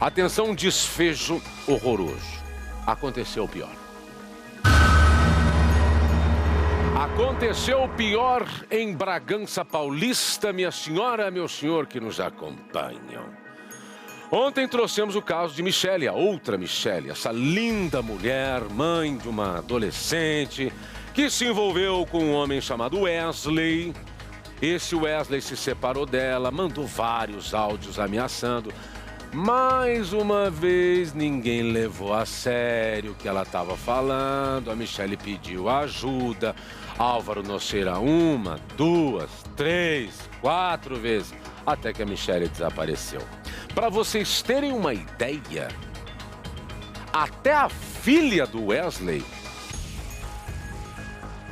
Atenção, um desfecho horroroso. Aconteceu o pior. Aconteceu o pior em Bragança Paulista, minha senhora, meu senhor que nos acompanham. Ontem trouxemos o caso de Michele, a outra Michele, essa linda mulher, mãe de uma adolescente, que se envolveu com um homem chamado Wesley. Esse Wesley se separou dela, mandou vários áudios ameaçando. Mais uma vez, ninguém levou a sério o que ela estava falando. A Michele pediu ajuda. Álvaro Noceira 1, 2, 3, 4 vezes, até que a Michele desapareceu. Para vocês terem uma ideia, até a filha do Wesley,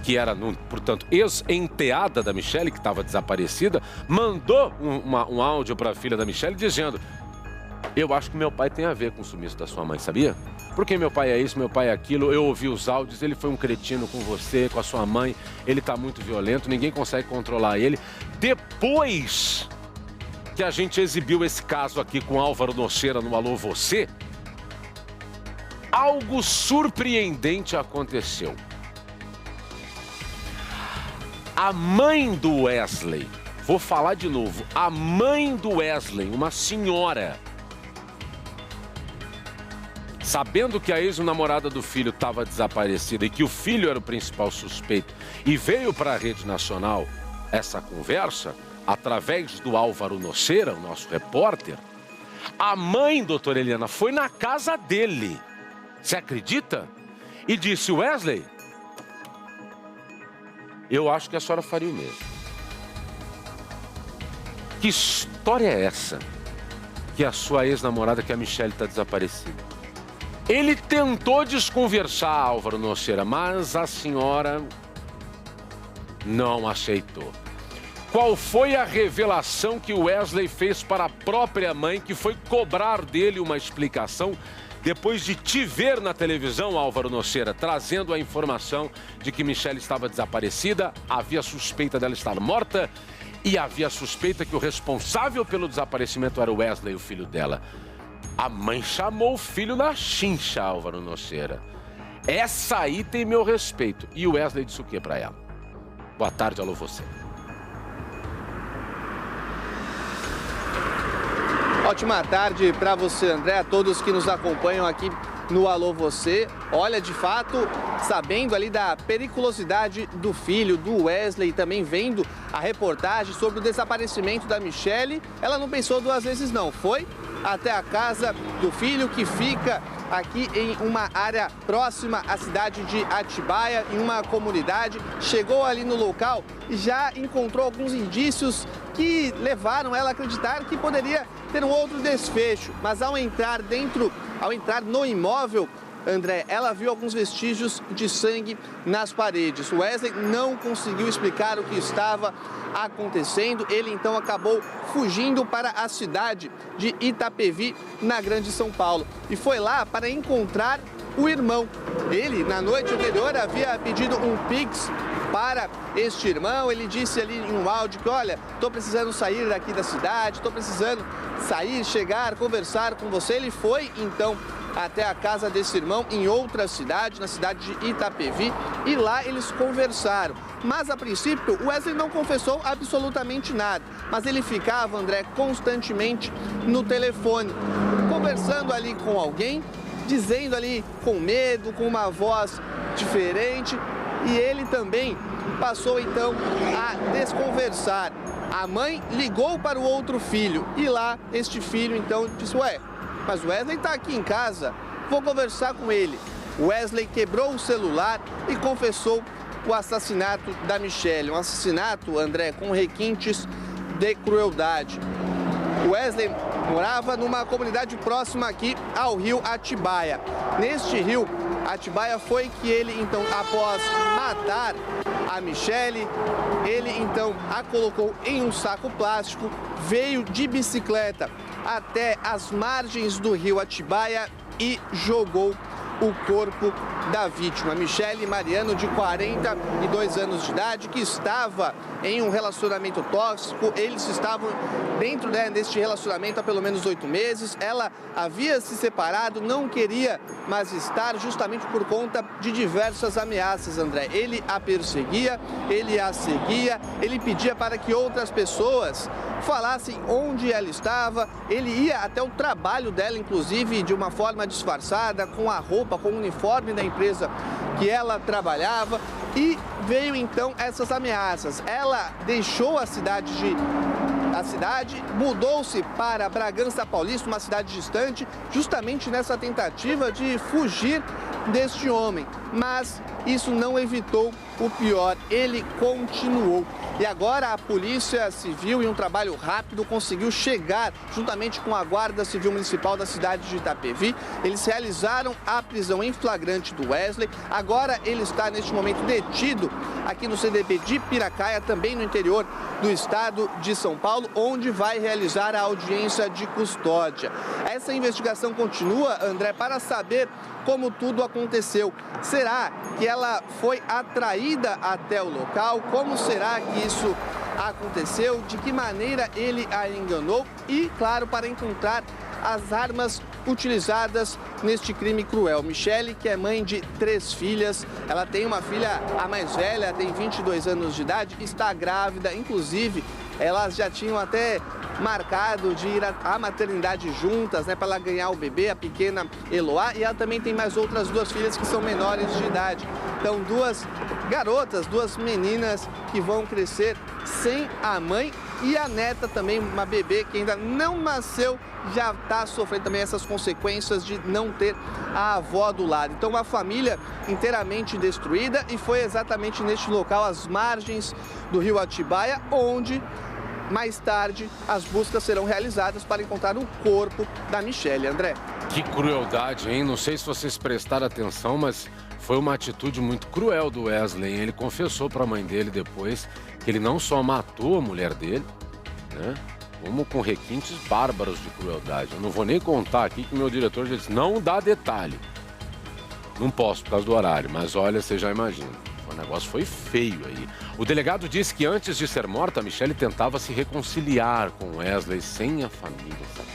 que era, portanto, ex-enteada da Michele, que estava desaparecida, mandou um áudio para a filha da Michele dizendo: eu acho que meu pai tem a ver com o sumiço da sua mãe, sabia? Porque meu pai é isso, meu pai é aquilo, eu ouvi os áudios, ele foi um cretino com você, com a sua mãe, ele tá muito violento, ninguém consegue controlar ele. Depois que a gente exibiu esse caso aqui com Álvaro Noceira no Alô Você, algo surpreendente aconteceu. A mãe do Wesley, vou falar de novo, a mãe do Wesley, uma senhora, sabendo que a ex-namorada do filho estava desaparecida e que o filho era o principal suspeito, e veio para a rede nacional essa conversa, através do Álvaro Noceira, o nosso repórter, a mãe, doutora Eliana, foi na casa dele, você acredita? E disse: Wesley, eu acho que a senhora faria o mesmo. Que história é essa? Que a sua ex-namorada, que a Michele, está desaparecida. Ele tentou desconversar Álvaro Noceira, mas a senhora não aceitou. Qual foi a revelação que o Wesley fez para a própria mãe, que foi cobrar dele uma explicação depois de te ver na televisão, Álvaro Noceira, trazendo a informação de que Michele estava desaparecida, havia suspeita dela estar morta e havia suspeita que o responsável pelo desaparecimento era o Wesley, o filho dela. A mãe chamou o filho na chincha, Álvaro Noceira. Essa aí tem meu respeito. E o Wesley disse o que para ela? Boa tarde, alô você. Ótima tarde para você, André, a todos que nos acompanham aqui no Alô Você. Olha, de fato, sabendo ali da periculosidade do filho, do Wesley, também vendo a reportagem sobre o desaparecimento da Michele, ela não pensou duas vezes não, foi até a casa do filho, que fica aqui em uma área próxima à cidade de Atibaia, em uma comunidade. Chegou ali no local e já encontrou alguns indícios que levaram ela a acreditar que poderia ter um outro desfecho. Mas ao entrar no imóvel, André, ela viu alguns vestígios de sangue nas paredes. O Wesley não conseguiu explicar o que estava acontecendo. Ele então acabou fugindo para a cidade de Itapevi, na Grande São Paulo. E foi lá para encontrar o irmão. Ele, na noite anterior, havia pedido um Pix para este irmão. Ele disse ali em um áudio que: olha, estou precisando sair daqui da cidade, estou precisando sair, chegar, conversar com você. Ele foi então até a casa desse irmão em outra cidade, na cidade de Itapevi, e lá eles conversaram. Mas a princípio o Wesley não confessou absolutamente nada, mas ele ficava, André, constantemente no telefone, conversando ali com alguém, dizendo ali com medo, com uma voz diferente, e ele também passou então a desconversar. A mãe ligou para o outro filho e lá este filho então disse: ué, mas o Wesley está aqui em casa, vou conversar com ele. O Wesley quebrou o celular e confessou o assassinato da Michele. Um assassinato, André, com requintes de crueldade. O Wesley morava numa comunidade próxima aqui ao rio Atibaia. Neste rio Atibaia foi que ele, então, após matar a Michele, ele, então, a colocou em um saco plástico, veio de bicicleta até as margens do rio Atibaia e jogou o corpo da vítima, Michele Mariano, de 42 anos de idade, que estava em um relacionamento tóxico. Eles estavam dentro deste relacionamento há pelo menos 8 meses. Ela havia se separado, não queria mais estar, justamente por conta de diversas ameaças, André. Ele a perseguia, ele a seguia, ele pedia para que outras pessoas falassem onde ela estava. Ele ia até o trabalho dela, inclusive, de uma forma disfarçada, com a roupa, com o uniforme da empresa que ela trabalhava. E veio então essas ameaças. Ela deixou a cidade, mudou-se para Bragança Paulista, uma cidade distante, justamente nessa tentativa de fugir deste homem. Mas isso não evitou o pior, ele continuou. E agora a Polícia Civil, em um trabalho rápido, conseguiu chegar juntamente com a Guarda Civil Municipal da cidade de Itapevi. Eles realizaram a prisão em flagrante do Wesley. Agora ele está neste momento detido aqui no CDP de Piracaia, também no interior do estado de São Paulo, onde vai realizar a audiência de custódia. Essa investigação continua, André, para saber como tudo aconteceu. Será que ela foi atraída até o local? Como será que isso aconteceu? De que maneira ele a enganou? E, claro, para encontrar as armas utilizadas neste crime cruel. Michele, que é mãe de 3 filhas, ela tem uma filha, a mais velha, tem 22 anos de idade, está grávida, inclusive elas já tinham até marcado de ir à maternidade juntas, né, para ela ganhar o bebê, a pequena Eloá, e ela também tem mais outras 2 filhas que são menores de idade. Então, 2 garotas, 2 meninas que vão crescer sem a mãe, e a neta também, uma bebê que ainda não nasceu, já está sofrendo também essas consequências de não ter a avó do lado. Então, uma família inteiramente destruída, e foi exatamente neste local, às margens do rio Atibaia, onde mais tarde as buscas serão realizadas para encontrar o corpo da Michele. André. Que crueldade, hein? Não sei se vocês prestaram atenção, mas foi uma atitude muito cruel do Wesley. Ele confessou para a mãe dele depois que ele não só matou a mulher dele, né, como com requintes bárbaros de crueldade. Eu não vou nem contar aqui que o meu diretor já disse, não dá detalhe. Não posso por causa do horário, mas olha, você já imagina. O negócio foi feio aí. O delegado disse que antes de ser morta, a Michele tentava se reconciliar com Wesley sem a família saber.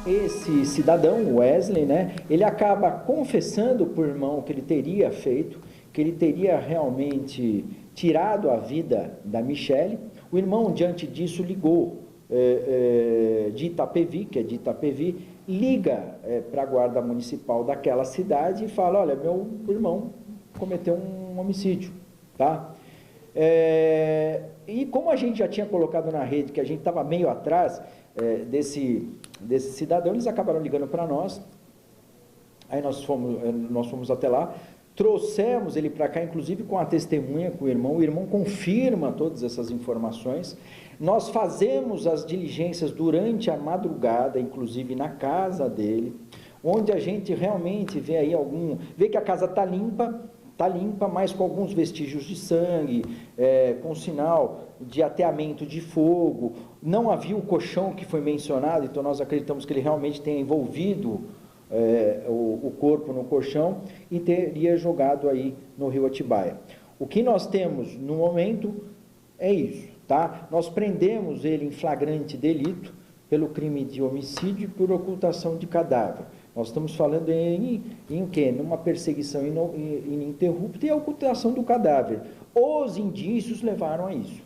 Esse cidadão, Wesley, né, ele acaba confessando para o irmão que ele teria feito, que ele teria realmente tirado a vida da Michele. O irmão, diante disso, ligou de Itapevi, que é de Itapevi, liga para a guarda municipal daquela cidade e fala, olha, meu irmão cometeu um homicídio, tá? E como a gente já tinha colocado na rede, que a gente estava meio atrás desse cidadão, eles acabaram ligando para nós, aí nós fomos até lá, trouxemos ele para cá, inclusive com a testemunha, com o irmão confirma todas essas informações, nós fazemos as diligências durante a madrugada, inclusive na casa dele, onde a gente realmente vê aí vê que a casa está limpa, mas com alguns vestígios de sangue, com sinal de ateamento de fogo. Não havia o colchão que foi mencionado, então nós acreditamos que ele realmente tenha envolvido o corpo no colchão e teria jogado aí no rio Atibaia. O que nós temos no momento é isso, tá? Nós prendemos ele em flagrante delito pelo crime de homicídio e por ocultação de cadáver. Nós estamos falando em quê? Numa perseguição ininterrupta e a ocultação do cadáver. Os indícios levaram a isso.